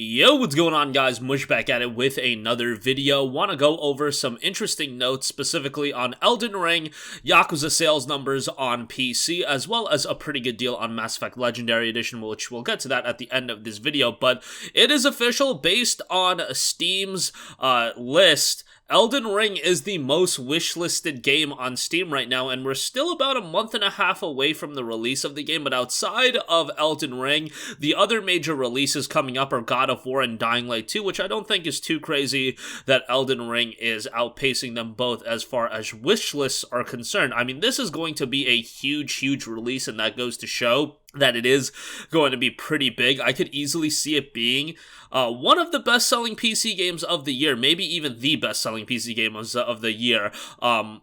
Yo, what's going on, guys? Mush back at it with another video. Want to go over some interesting notes specifically on Elden Ring, Yakuza sales numbers on PC, as well as a pretty good deal on Mass Effect Legendary Edition, which we'll get to that at the end of this video. But it is official, based on Steam's list. Elden Ring is the most wishlisted game on Steam right now, and we're still about a month and a half away from the release of the game, but outside of Elden Ring, the other major releases coming up are God of War and Dying Light 2, which I don't think is too crazy that Elden Ring is outpacing them both as far as wish lists are concerned. I mean, this is going to be a huge release, and that goes to show that it is going to be pretty big. I could easily see it being one of the best-selling PC games of the year, maybe even the best-selling PC game of the year.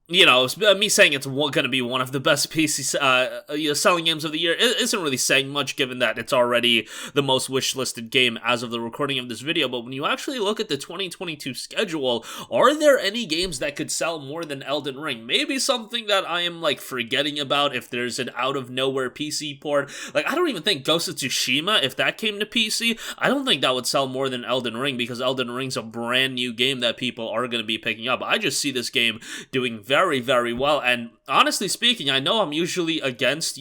You know, me saying it's going to be one of the best PC selling games of the year isn't really saying much, given that it's already the most wish-listed game as of the recording of this video. But when you actually look at the 2022 schedule, are there any games that could sell more than Elden Ring? Maybe something that I am forgetting about, if there's an out-of-nowhere PC port. I don't even think Ghost of Tsushima, if that came to PC, I don't think that would sell more than Elden Ring, because Elden Ring's a brand new game that people are going to be picking up. I just see this game doing very well, and honestly speaking, I know I'm usually against,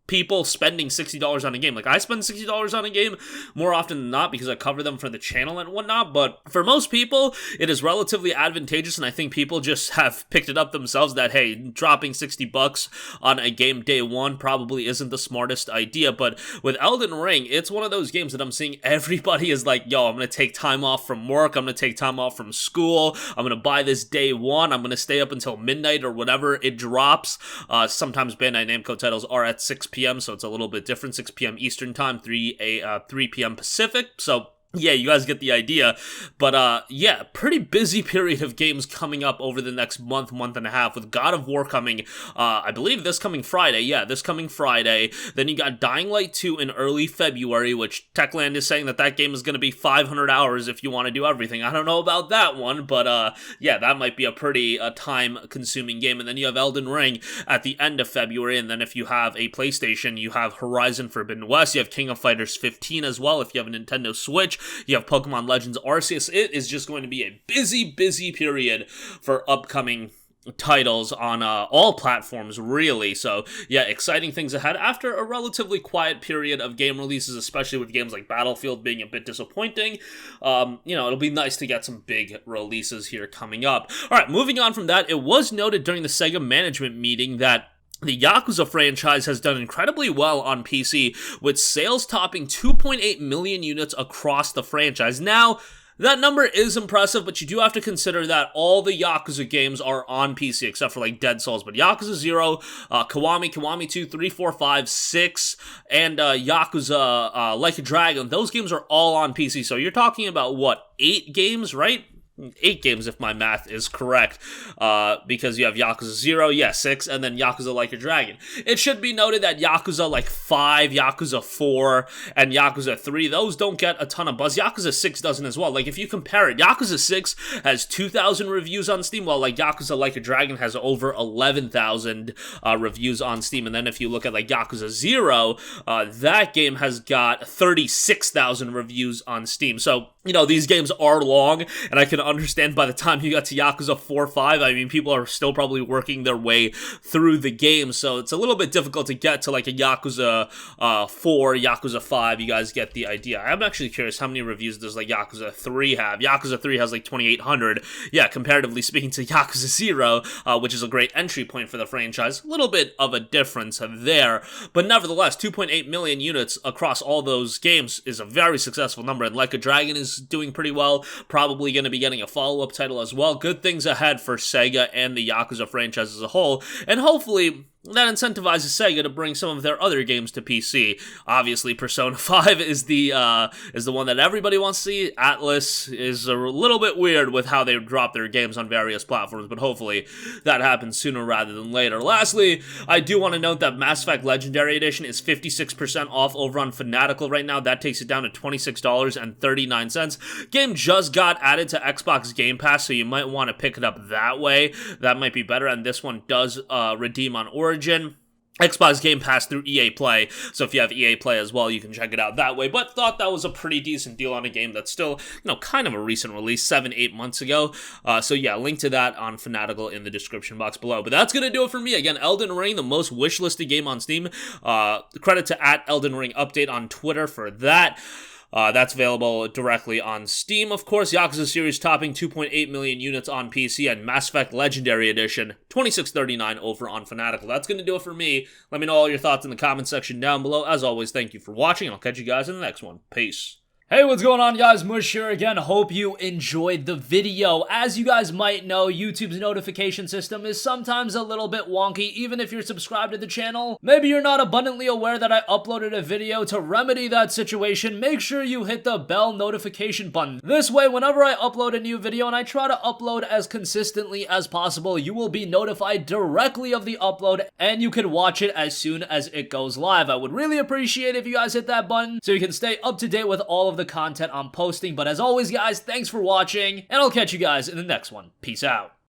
people spending $60 on a game. I spend $60 on a game more often than not because I cover them for the channel and whatnot, but for most people, it is relatively advantageous, and I think people just have picked it up themselves that, hey, dropping $60 on a game day one probably isn't the smartest idea. But with Elden Ring, it's one of those games that I'm seeing everybody is like, yo, I'm going to take time off from work, I'm going to take time off from school, I'm going to buy this day one, I'm going to stay up until midnight or whatever it drops. Sometimes Bandai Namco titles are at 6 p.m., so it's a little bit different. 6 p.m. Eastern time, 3 p.m. Pacific, so yeah, you guys get the idea. But yeah, pretty busy period of games coming up over the next month and a half, with God of War coming, I believe this coming Friday. Yeah, this coming Friday. Then you got Dying Light 2 in early February, which Techland is saying that game is going to be 500 hours if you want to do everything. I don't know about that one, but yeah, that might be a pretty time-consuming game. And then you have Elden Ring at the end of February, and then if you have a PlayStation, you have Horizon Forbidden West, you have King of Fighters 15 as well if you have a Nintendo Switch. You have Pokemon Legends Arceus. It is just going to be a busy period for upcoming titles on all platforms, really. So yeah, exciting things ahead after a relatively quiet period of game releases, especially with games like Battlefield being a bit disappointing. It'll be nice to get some big releases here coming up. Alright, moving on from that, it was noted during the Sega management meeting that the Yakuza franchise has done incredibly well on PC, with sales topping 2.8 million units across the franchise. Now, that number is impressive, but you do have to consider that all the Yakuza games are on PC, except for Dead Souls. But Yakuza 0, Kiwami 2, 3, 4, 5, 6, and Yakuza Like a Dragon, those games are all on PC. So you're talking about, 8 games, right? 8 games if my math is correct, because you have Yakuza 0, 6, and then Yakuza Like a Dragon. It should be noted that Yakuza 5, Yakuza 4, and Yakuza 3, those don't get a ton of buzz. Yakuza 6 doesn't as well. If you compare it, Yakuza 6 has 2,000 reviews on Steam, while Yakuza Like a Dragon has over 11,000 reviews on Steam. And then if you look at Yakuza 0, that game has got 36,000 reviews on Steam. So, these games are long, and I can understand by the time you got to Yakuza 4, 5, I mean, people are still probably working their way through the game, so it's a little bit difficult to get to a Yakuza 4, Yakuza 5, you guys get the idea. I'm actually curious, how many reviews does Yakuza 3 have? Yakuza 3 has 2,800, yeah, comparatively speaking to Yakuza 0, which is a great entry point for the franchise. A little bit of a difference there, but nevertheless, 2.8 million units across all those games is a very successful number, and Like a Dragon is doing pretty well, probably going to be getting a follow-up title as well. Good things ahead for Sega and the Yakuza franchise as a whole, and hopefully that incentivizes Sega to bring some of their other games to PC. Obviously, Persona 5 is the one that everybody wants to see. Atlas is a little bit weird with how they drop their games on various platforms, but hopefully that happens sooner rather than later. Lastly, I do want to note that Mass Effect Legendary Edition is 56% off over on Fanatical right now. That takes it down to $26.39. Game just got added to Xbox Game Pass, so you might want to pick it up that way. That might be better, and this one does redeem on Origin. Xbox Game Pass through EA Play, so if you have EA Play as well, you can check it out that way, but thought that was a pretty decent deal on a game that's still, kind of a recent release, 7-8 months ago, so yeah, link to that on Fanatical in the description box below. But that's gonna do it for me. Again, Elden Ring, the most wishlisted game on Steam. Credit to @EldenRingUpdate on Twitter for that. That's available directly on Steam, of course. Yakuza series topping 2.8 million units on PC, and Mass Effect Legendary Edition, $26.39 over on Fanatical. That's going to do it for me. Let me know all your thoughts in the comment section down below. As always, thank you for watching, and I'll catch you guys in the next one. Peace. Hey, what's going on, guys? Mush here again. Hope you enjoyed the video. As you guys might know, YouTube's notification system is sometimes a little bit wonky, even if you're subscribed to the channel. Maybe you're not abundantly aware that I uploaded a video. To remedy that situation, make sure you hit the bell notification button. This way, whenever I upload a new video, and I try to upload as consistently as possible, you will be notified directly of the upload, and you can watch it as soon as it goes live. I would really appreciate if you guys hit that button so you can stay up to date with all of the content I'm posting. But as always, guys, thanks for watching, and I'll catch you guys in the next one. Peace out.